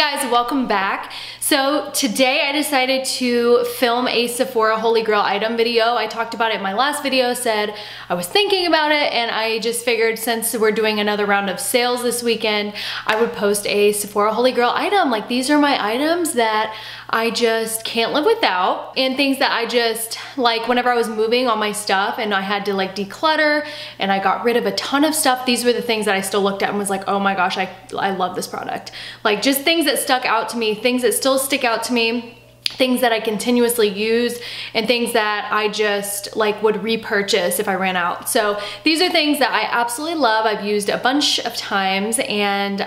guys, welcome back. So today I decided to film a Sephora Holy Grail item video. I talked about it in my last video, said I was thinking about it, and I just figured since we're doing another round of sales this weekend, I would post a Sephora Holy Grail item. Like, these are my items that I just can't live without, and things that I just, like, whenever I was moving all my stuff and I had to like declutter and I got rid of a ton of stuff, these were the things that I still looked at and was like, oh my gosh, I love this product. Like, just things that stuck out to me, things that still stick out to me, things that I continuously use, and things that I just like would repurchase if I ran out. So these are things that I absolutely love. I've used a bunch of times, and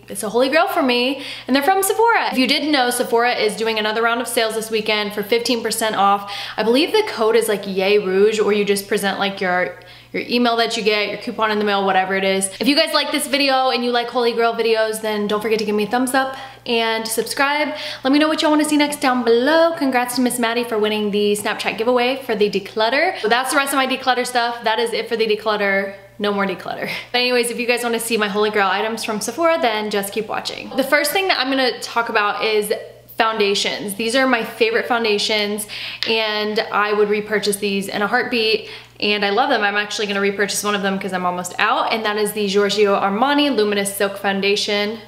it's a holy grail for me, and they're from Sephora. If you didn't know, Sephora is doing another round of sales this weekend for 15% off. I believe the code is like Yay Rouge, or you just present like your email that you get, your coupon in the mail, whatever it is. If you guys like this video and you like Holy Grail videos, then don't forget to give me a thumbs up and subscribe. Let me know what y'all want to see next down below. Congrats to Miss Maddie for winning the Snapchat giveaway for the declutter. So that's the rest of my declutter stuff. That is it for the declutter. No more declutter. But anyways, if you guys want to see my Holy Grail items from Sephora, then just keep watching. The first thing that I'm gonna talk about is foundations. These are my favorite foundations, and I would repurchase these in a heartbeat, and I love them. I'm actually gonna repurchase one of them because I'm almost out, and that is the Giorgio Armani Luminous Silk Foundation.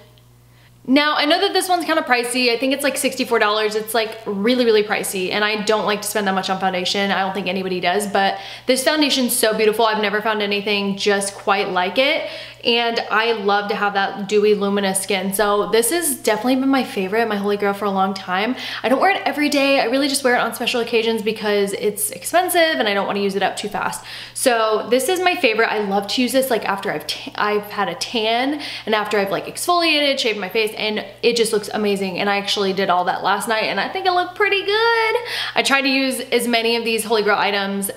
Now, I know that this one's kind of pricey. I think it's like $64. It's like really, really pricey, and I don't like to spend that much on foundation. I don't think anybody does, but this foundation's so beautiful. I've never found anything just quite like it, and I love to have that dewy, luminous skin. So this has definitely been my favorite, my Holy Grail, for a long time. I don't wear it every day. I really just wear it on special occasions because it's expensive and I don't want to use it up too fast. So this is my favorite. I love to use this like after I've had a tan and after I've like exfoliated, shaved my face, and it just looks amazing. And I actually did all that last night, and I think it looked pretty good. I tried to use as many of these Holy Grail items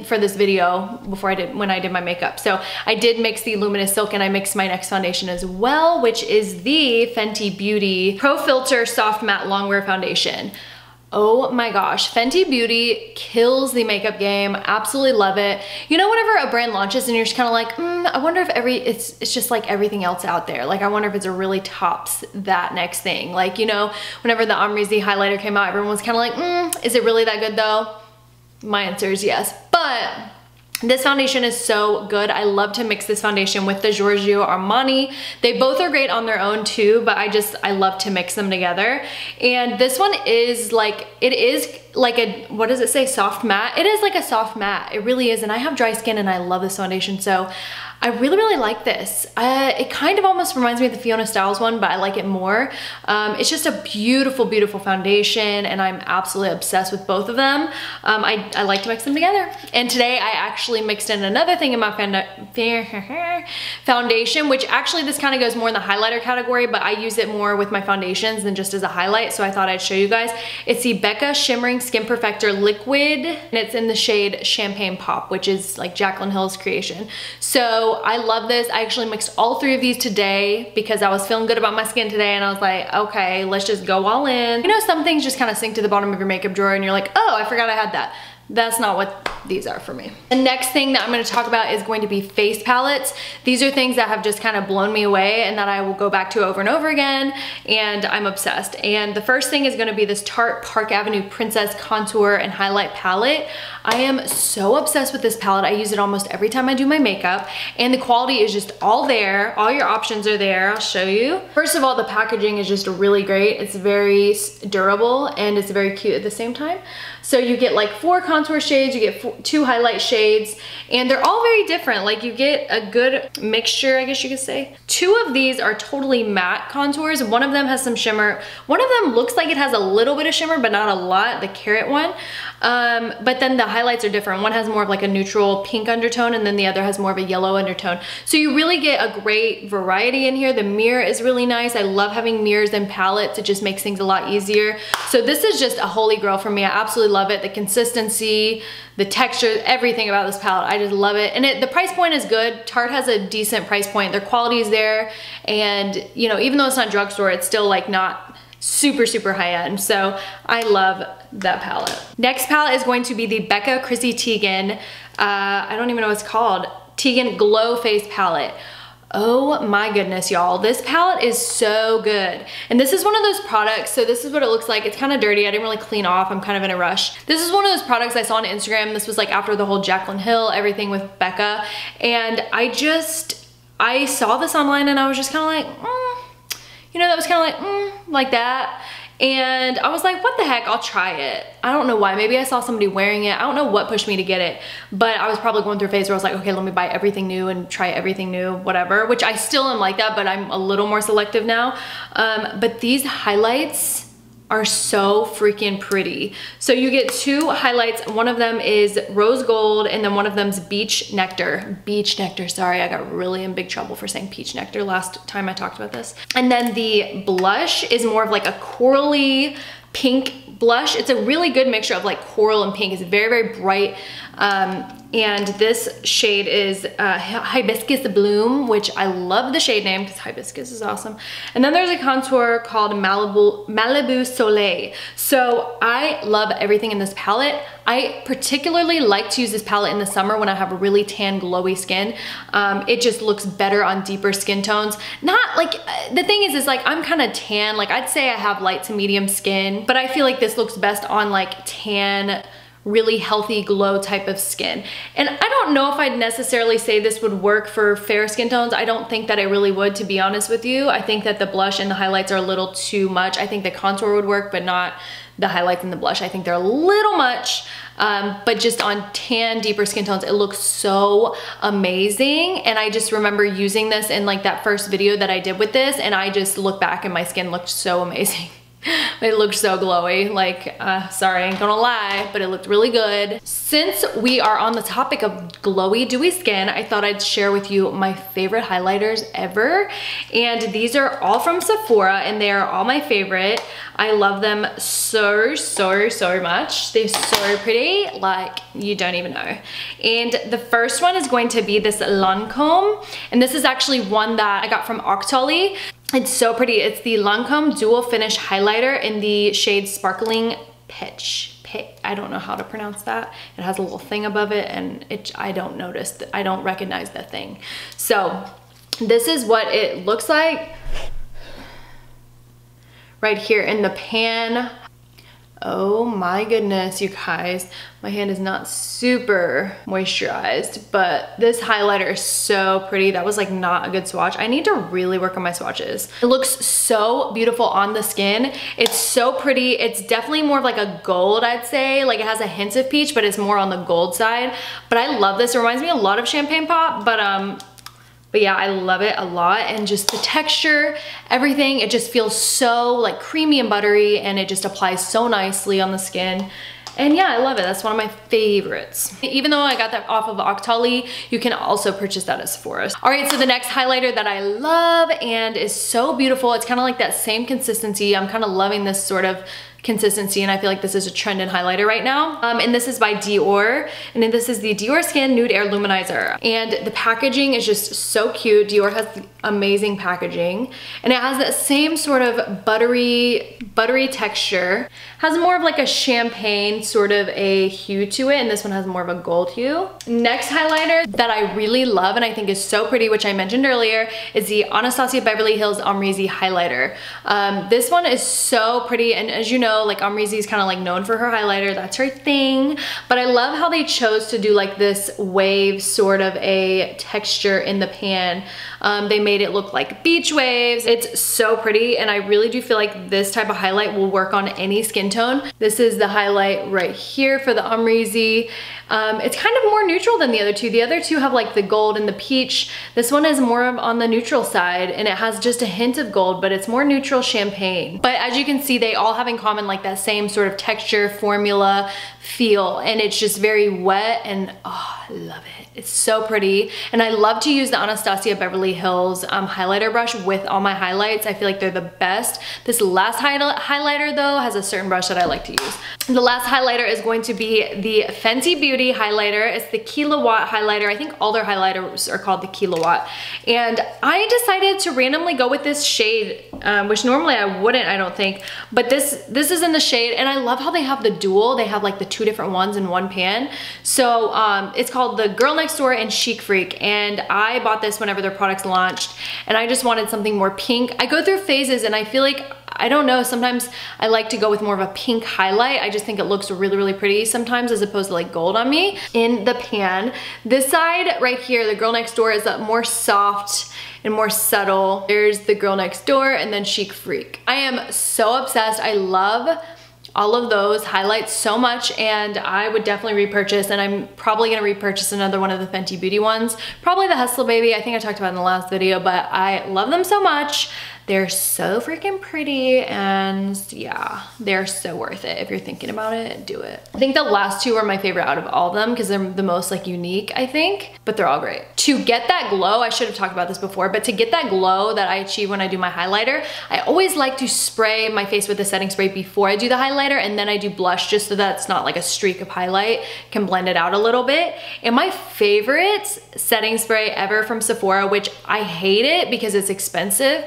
for this video when I did my makeup. So I did mix the Luminous Silk, and I mixed my next foundation as well, which is the Fenty Beauty Pro Filter Soft Matte Longwear Foundation. Oh my gosh, Fenty Beauty kills the makeup game. Absolutely love it. You know, whenever a brand launches and you're just kind of like, I wonder if it's just like everything else out there. Like, I wonder if it's a really tops that next thing. Like, you know, whenever the Amrezy Highlighter came out, everyone was kind of like, is it really that good though? My answer is yes. But this foundation is so good. I love to mix this foundation with the Giorgio Armani. They both are great on their own too, but I love to mix them together. And this one is like, it is like a, what does it say, soft matte? It is like a soft matte. It really is. And I have dry skin and I love this foundation. So I really, really like this. It kind of almost reminds me of the Fiona Styles one, but I like it more. It's just a beautiful, beautiful foundation, and I'm absolutely obsessed with both of them. I like to mix them together. And today I actually mixed in another thing in my foundation, which actually this kind of goes more in the highlighter category, but I use it more with my foundations than just as a highlight, so I thought I'd show you guys. It's the Becca Shimmering Skin Perfector Liquid, and it's in the shade Champagne Pop, which is like Jaclyn Hill's creation. So I love this. I actually mixed all three of these today because I was feeling good about my skin today, and I was like, okay, let's just go all in. You know, some things just kind of sink to the bottom of your makeup drawer and you're like, oh, I forgot I had that. That's not what these are for me. The next thing that I'm going to talk about is going to be face palettes. These are things that have just kind of blown me away and that I will go back to over and over again, and I'm obsessed. And the first thing is going to be this Tarte Park Avenue Princess Contour and Highlight Palette. I am so obsessed with this palette. I use it almost every time I do my makeup, and the quality is just all there. All your options are there. I'll show you. First of all, the packaging is just really great. It's very durable and it's very cute at the same time. So you get like 4 contour shades, you get 2 highlight shades, and they're all very different. Like, you get a good mixture, I guess you could say. 2 of these are totally matte contours. One of them has some shimmer. One of them looks like it has a little bit of shimmer, but not a lot, the carrot one. But then the highlights are different. One has more of like a neutral pink undertone, and then the other has more of a yellow undertone. So you really get a great variety in here. The mirror is really nice. I love having mirrors and palettes. It just makes things a lot easier. So this is just a holy grail for me. I absolutely love it. The consistency, the texture, everything about this palette, I just love it. And the price point is good. Tarte has a decent price point. Their quality is there, and you know, even though it's not drugstore, it's still like not super, super high end. So I love that palette. Next palette is going to be the Becca Chrissy Teigen, I don't even know what it's called, Teigen Glow Face Palette. Oh my goodness, y'all. This palette is so good. And this is one of those products, so this is what it looks like. It's kind of dirty. I didn't really clean off. I'm kind of in a rush. This is one of those products I saw on Instagram. This was like after the whole Jaclyn Hill, everything with Becca. And I saw this online and I was just kind of like, you know, that was kind of like that. And I was like, what the heck, I'll try it. I don't know why, maybe I saw somebody wearing it. I don't know what pushed me to get it, but I was probably going through a phase where I was like, okay, let me buy everything new and try everything new, whatever, which I still am like that, but I'm a little more selective now. But these highlights are so freaking pretty. So you get 2 highlights. One of them is rose gold and then one of them's beach nectar. Beach nectar, sorry, I got really in big trouble for saying peach nectar last time I talked about this. And then the blush is more of like a corally pink blush. It's a really good mixture of like coral and pink. It's very, very bright. And this shade is Hibiscus Bloom, which I love the shade name because hibiscus is awesome. And then there's a contour called Malibu Soleil. So I love everything in this palette. I particularly like to use this palette in the summer when I have a really tan, glowy skin. It just looks better on deeper skin tones. Not like, the thing is like I'm kind of tan. Like I'd say I have light to medium skin, but I feel like this looks best on like tan, really healthy glow type of skin. And I don't know if I'd necessarily say this would work for fair skin tones. I don't think that it really would, to be honest with you. I think that the blush and the highlights are a little too much. I think the contour would work, but not the highlights and the blush. I think they're a little much, but just on tan, deeper skin tones, it looks so amazing. And I just remember using this in like that first video that I did with this, and I just look back and my skin looked so amazing. It looked so glowy, like, sorry, I ain't gonna lie, but it looked really good. Since we are on the topic of glowy, dewy skin, I thought I'd share with you my favorite highlighters ever. And these are all from Sephora, and they are all my favorite. I love them so, so, so much. They're so pretty, like, you don't even know. And the first one is going to be this Lancome, and this is actually one that I got from Octoly. It's so pretty. It's the Lancome Dual Finish Highlighter in the shade Sparkling Peche. I don't know how to pronounce that. It has a little thing above it, and I don't recognize that thing. So this is what it looks like right here in the pan. Oh my goodness, you guys. My hand is not super moisturized, but this highlighter is so pretty. That was like not a good swatch. I need to really work on my swatches. It looks so beautiful on the skin. It's so pretty. It's definitely more of like a gold, I'd say. Like it has a hint of peach, but it's more on the gold side. But I love this. It reminds me a lot of Champagne Pop, but yeah, I love it a lot. And just the texture, everything, it just feels so like creamy and buttery, and it just applies so nicely on the skin. And yeah, I love it. That's one of my favorites. Even though I got that off of Octoly, you can also purchase that at Sephora. All right, so the next highlighter that I love and is so beautiful, it's kind of like that same consistency. I'm kind of loving this sort of consistency, and I feel like this is a trend in highlighter right now. And this is by Dior, and then this is the Diorskin Nude Air Luminizer. And the packaging is just so cute. Dior has amazing packaging, and it has that same sort of buttery texture. Has more of like a champagne sort of a hue to it, and this one has more of a gold hue. Next highlighter that I really love and I think is so pretty, which I mentioned earlier, is the Anasazi Beverly Hills Amrezy Highlighter. This one is so pretty, and as you know, like Amrezy is kind of like known for her highlighter. That's her thing. But I love how they chose to do like this wave sort of a texture in the pan. They made it look like beach waves. It's so pretty, and I really do feel like this type of highlight will work on any skin tone. This is the highlight right here for the Amrezy. It's kind of more neutral than the other two. The other two have like the gold and the peach. This one is more on the neutral side, and it has just a hint of gold, but it's more neutral champagne. But as you can see, they all have in common like that same sort of texture, formula, feel, and it's just very wet, and oh, I love it. It's so pretty, and I love to use the Anastasia Beverly Hills highlighter brush with all my highlights. I feel like they're the best. This last highlighter though has a certain brush that I like to use. The last highlighter is going to be the Fenty Beauty highlighter. It's the Killawatt highlighter. I think all their highlighters are called the Killawatt, and I decided to randomly go with this shade, which normally I wouldn't, I don't think, but this is in the shade, and I love how they have the dual. They have like the two different ones in one pan. So it's called the Girl Next Door and Chic Phreak, and I bought this whenever their products launched, and I just wanted something more pink. I go through phases, and I feel like, I don't know, sometimes I like to go with more of a pink highlight. I just think it looks really, really pretty sometimes as opposed to like gold on me. In the pan, this side right here, the Girl Next Door, is more soft and more subtle. There's the Girl Next Door and then Chic Phreak. I am so obsessed. I love all of those highlights so much, and I would definitely repurchase, and I'm probably gonna repurchase another one of the Fenty Beauty ones. Probably the Hustle Baby. I think I talked about it in the last video, but I love them so much. They're so freaking pretty, and yeah, they're so worth it. If you're thinking about it, do it. I think the last two are my favorite out of all of them because they're the most like unique, I think, but they're all great. To get that glow, I should have talked about this before, but to get that glow that I achieve when I do my highlighter, I always like to spray my face with a setting spray before I do the highlighter, and then I do blush just so that it's not like a streak of highlight, can blend it out a little bit. And my favorite setting spray ever from Sephora, which I hate it because it's expensive,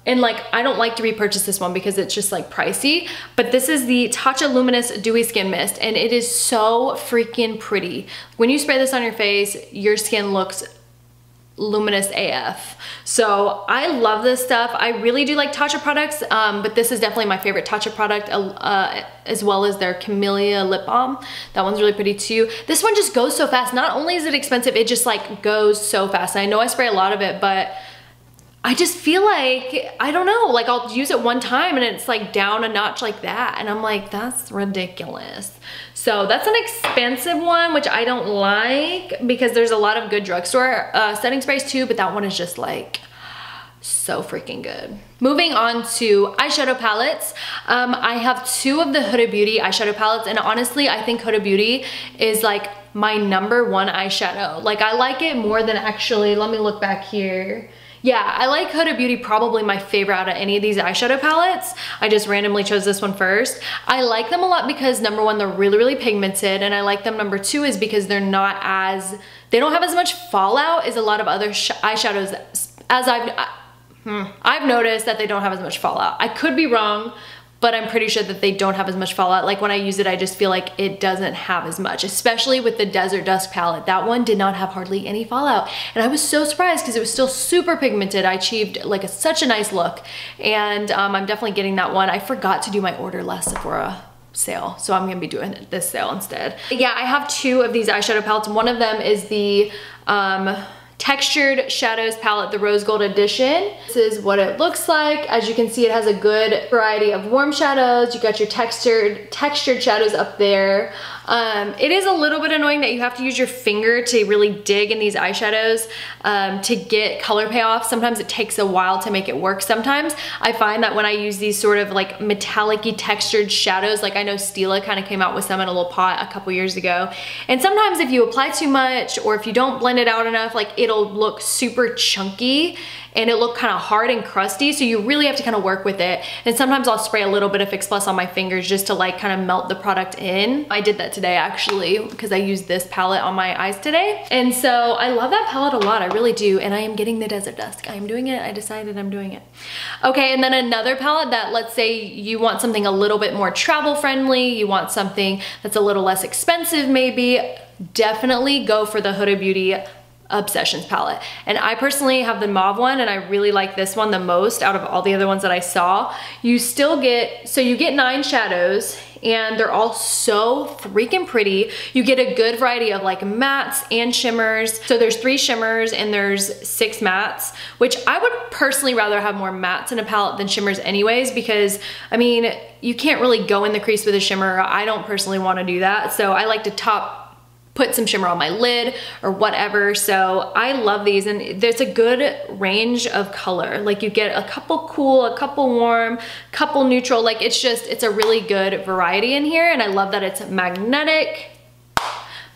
and like I don't like to repurchase this one because it's just like pricey, but this is the Tatcha Luminous Dewy Skin Mist, and it is so freaking pretty. When you spray this on your face, your skin looks luminous AF. So I love this stuff. I really do like Tatcha products, but this is definitely my favorite Tatcha product, as well as their Chameleon Lip Balm. That one's really pretty too. This one just goes so fast. Not only is it expensive, it just like goes so fast. And I know I spray a lot of it, but I just feel like, I don't know, like I'll use it one time and it's like down a notch like that. And I'm like, that's ridiculous. So that's an expensive one, which I don't like because there's a lot of good drugstore setting sprays too, but that one is just like so freaking good. Moving on to eyeshadow palettes. I have two of the Huda Beauty eyeshadow palettes, and honestly, I think Huda Beauty is like my #1 eyeshadow. Like I like it more than actually, let me look back here. Yeah, I like Huda Beauty, probably my favorite out of any of these eyeshadow palettes. I just randomly chose this one first. I like them a lot because #1, they're really, really pigmented, and I like them #2 is because they're not as, they don't have as much fallout as a lot of other eyeshadows. As I've noticed that they don't have as much fallout. I could be wrong, but I'm pretty sure that they don't have as much fallout. Like when I use it, I just feel like it doesn't have as much, especially with the Desert Dusk palette. That one did not have hardly any fallout. And I was so surprised because it was still super pigmented. I achieved like such a nice look. And I'm definitely getting that one. I forgot to do my order last Sephora sale, so I'm gonna be doing this sale instead. Yeah, I have two of these eyeshadow palettes. One of them is the Textured Shadows palette, the Rose Gold edition. This is what it looks like. As you can see, it has a good variety of warm shadows. You got your textured shadows up there. It is a little bit annoying that you have to use your finger to really dig in these eyeshadows to get color payoff. Sometimes it takes a while to make it work. Sometimes I find that when I use these sort of like metallic-y textured shadows, like I know Stila kind of came out with some in a little pot a couple years ago. And sometimes if you apply too much or if you don't blend it out enough, like it'll look super chunky and it look kind of hard and crusty, so you really have to kind of work with it. And sometimes I'll spray a little bit of Fix Plus on my fingers just to like kind of melt the product in. I did that today actually because I used this palette on my eyes today. And so I love that palette a lot, I really do. And I am getting the Desert Dusk. I am doing it, I decided I'm doing it. Okay, and then another palette that, let's say you want something a little bit more travel friendly, you want something that's a little less expensive maybe, definitely go for the Huda Beauty Obsessions palette. And I personally have the mauve one, and I really like this one the most out of all the other ones that I saw. You still get, so you get 9 shadows and they're all so freaking pretty. You get a good variety of like mattes and shimmers. So there's 3 shimmers and there's 6 mattes, which I would personally rather have more mattes in a palette than shimmers anyways, because I mean, you can't really go in the crease with a shimmer. I don't personally want to do that. So I like to put some shimmer on my lid or whatever. So I love these, and there's a good range of color. Like you get a couple cool, a couple warm, couple neutral. Like it's a really good variety in here, and I love that it's magnetic.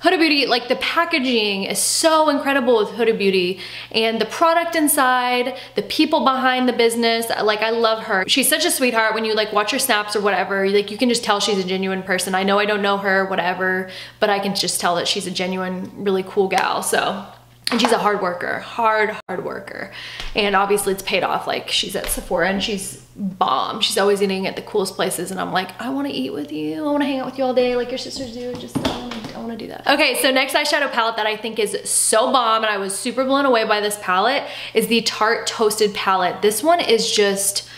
Huda Beauty, like the packaging is so incredible with Huda Beauty, and the product inside, the people behind the business, like I love her. She's such a sweetheart. When you like watch her snaps or whatever, like you can just tell she's a genuine person. I know I don't know her, whatever, but I can just tell that she's a genuine, really cool gal. So, and she's a hard worker, hard worker. And obviously it's paid off. Like she's at Sephora and she's bomb. She's always eating at the coolest places, and I'm like, I want to eat with you. I want to hang out with you all day like your sisters do. Just I want wanna do that. Okay, so next eyeshadow palette that I think is so bomb, and I was super blown away by this palette, is the Tarte Toasted palette. This one is just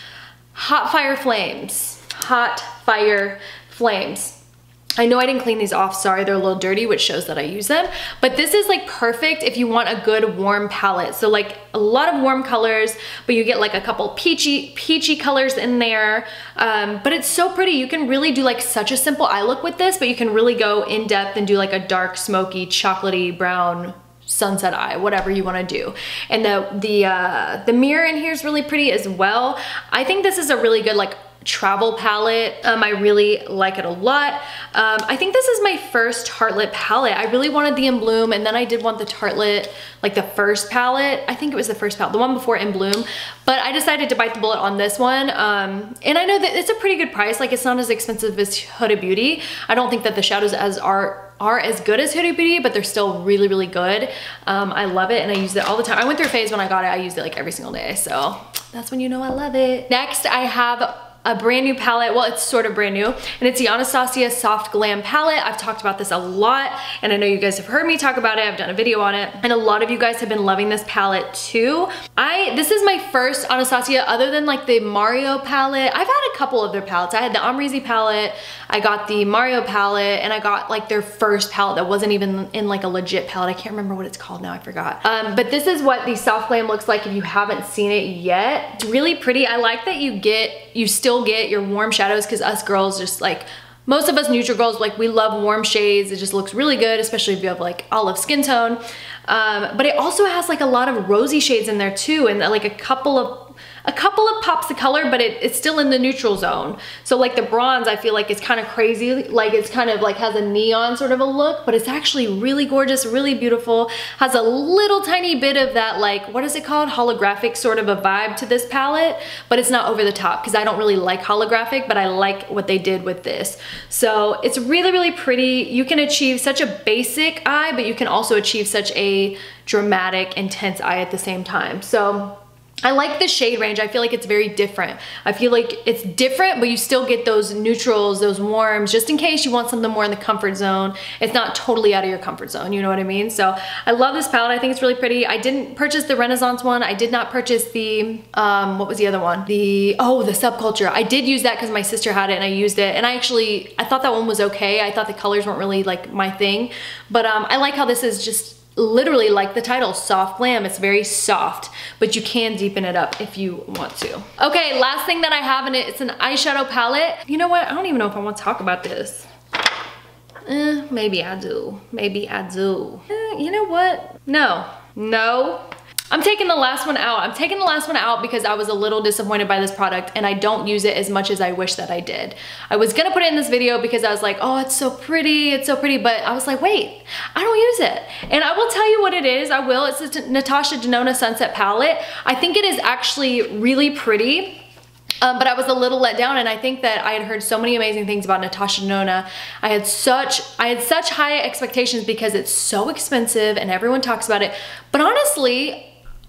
hot fire flames. Hot fire flames. I know I didn't clean these off, sorry, they're a little dirty, which shows that I use them. But this is like perfect if you want a good warm palette. So like a lot of warm colors, but you get like a couple peachy colors in there. But it's so pretty. You can really do like such a simple eye look with this, but you can really go in depth and do like a dark, smoky, chocolatey brown sunset eye, whatever you want to do. And the mirror in here is really pretty as well. I think this is a really good like travel palette. I really like it a lot. I think this is my first Tartelette palette. I really wanted the In Bloom, and then I did want the Tartelette, like the first palette. I think it was the first palette, the one before In Bloom, but I decided to bite the bullet on this one. And I know that it's a pretty good price. Like, it's not as expensive as Huda Beauty. I don't think that the shadows are as good as Huda Beauty, but they're still really, really good. I love it, and I use it all the time. I went through a phase when I got it, I used it like every single day, so that's when you know I love it. Next, I have a brand new palette. Well, it's sort of brand new, and it's the Anasazi Soft Glam palette. I've talked about this a lot, and I know you guys have heard me talk about it. I've done a video on it, and a lot of you guys have been loving this palette too. This is my first Anasazi, other than like the Mario palette. I've had a couple of their palettes. I had the Amrezy palette, I got the Mario palette, and I got like their first palette that wasn't even in like a legit palette. I can't remember what it's called now, I forgot. But this is what the Soft Glam looks like if you haven't seen it yet. It's really pretty. I like that you still get your warm shadows, because us girls, just like most of us neutral girls, like we love warm shades. It just looks really good, especially if you have like olive skin tone. But it also has like a lot of rosy shades in there too, and like a couple of pops of color, but it's still in the neutral zone. So like the bronze, I feel like it's kind of crazy. Like it's kind of like has a neon sort of a look, but it's actually really gorgeous, really beautiful. Has a little tiny bit of that, like, what is it called? Holographic sort of a vibe to this palette, but it's not over the top, because I don't really like holographic, but I like what they did with this. So it's really, really pretty. You can achieve such a basic eye, but you can also achieve such a dramatic, intense eye at the same time. So I like the shade range. I feel like it's very different. I feel like it's different, but you still get those neutrals, those warms, just in case you want something more in the comfort zone. It's not totally out of your comfort zone, you know what I mean? So I love this palette. I think it's really pretty. I didn't purchase the Renaissance one. I did not purchase the, what was the other one? The Subculture. I did use that because my sister had it and I used it. And I thought that one was okay. I thought the colors weren't really like my thing, but I like how this is just literally like the title, Soft Glam. It's very soft, but you can deepen it up if you want to. Okay, last thing that I have in it, it's an eyeshadow palette. You know what? I don't even know if I want to talk about this. Maybe I do. Maybe I do. You know what? No. I'm taking the last one out. I'm taking the last one out because I was a little disappointed by this product, and I don't use it as much as I wish that I did. I was gonna put it in this video because I was like, oh, it's so pretty, but I was like, wait, I don't use it. And I will tell you what it is, I will. It's the Natasha Denona Sunset Palette. I think it is actually really pretty. But I was a little let down, and I think that I had heard so many amazing things about Natasha Denona. I had such high expectations because it's so expensive and everyone talks about it. But honestly,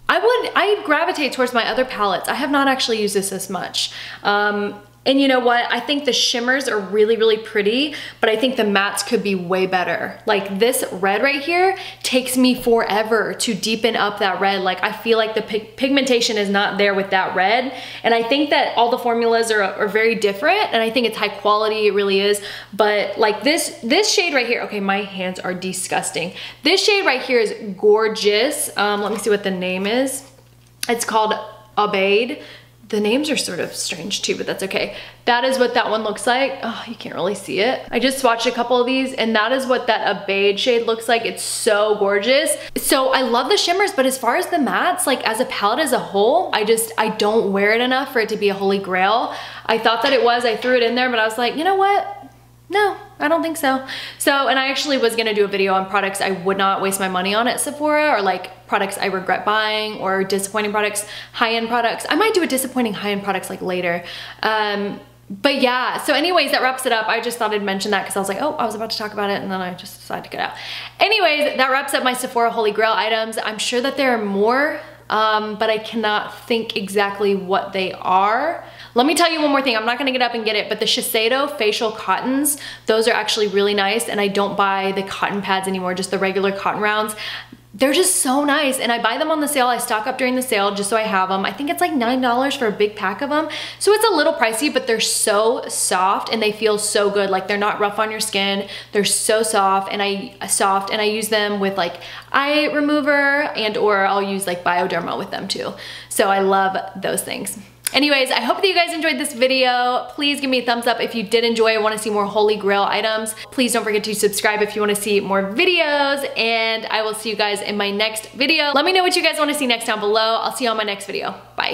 I gravitate towards my other palettes. I have not actually used this as much. And you know what? I think the shimmers are really, really pretty, but I think the mattes could be way better. Like this red right here takes me forever to deepen up that red. Like I feel like the pigmentation is not there with that red. And I think that all the formulas are very different, and I think it's high quality, it really is. But like this shade right here, okay, my hands are disgusting. This shade right here is gorgeous. Let me see what the name is. It's called ABH. The names are sort of strange too, but that's okay. That is what that one looks like. Oh, you can't really see it. I just swatched a couple of these, and that is what that ABH shade looks like. It's so gorgeous. So I love the shimmers, but as far as the mattes, like as a palette as a whole, I don't wear it enough for it to be a holy grail. I thought that it was, I threw it in there, but I was like, you know what? No, I don't think so. And I actually was gonna do a video on products I would not waste my money on at Sephora, or like products I regret buying, or disappointing products, high-end products. I might do a disappointing high-end products like later. But yeah, so anyways, that wraps it up. I just thought I'd mention that because I was like, oh, I was about to talk about it, and then I just decided to get out. Anyways, that wraps up my Sephora Holy Grail items. I'm sure that there are more but I cannot think exactly what they are. Let me tell you one more thing. I'm not gonna get up and get it, but the Shiseido facial cottons, those are actually really nice, and I don't buy the cotton pads anymore, just the regular cotton rounds. They're just so nice, and I buy them on the sale. I stock up during the sale just so I have them. I think it's like $9 for a big pack of them. So it's a little pricey, but they're so soft and they feel so good. Like they're not rough on your skin. They're so soft, and I use them with like eye remover, and or I'll use like Bioderma with them too. So I love those things. Anyways, I hope that you guys enjoyed this video. Please give me a thumbs up if you did enjoy and want to see more Holy Grail items. Please don't forget to subscribe if you want to see more videos, and I will see you guys in my next video. Let me know what you guys want to see next down below. I'll see you on my next video. Bye.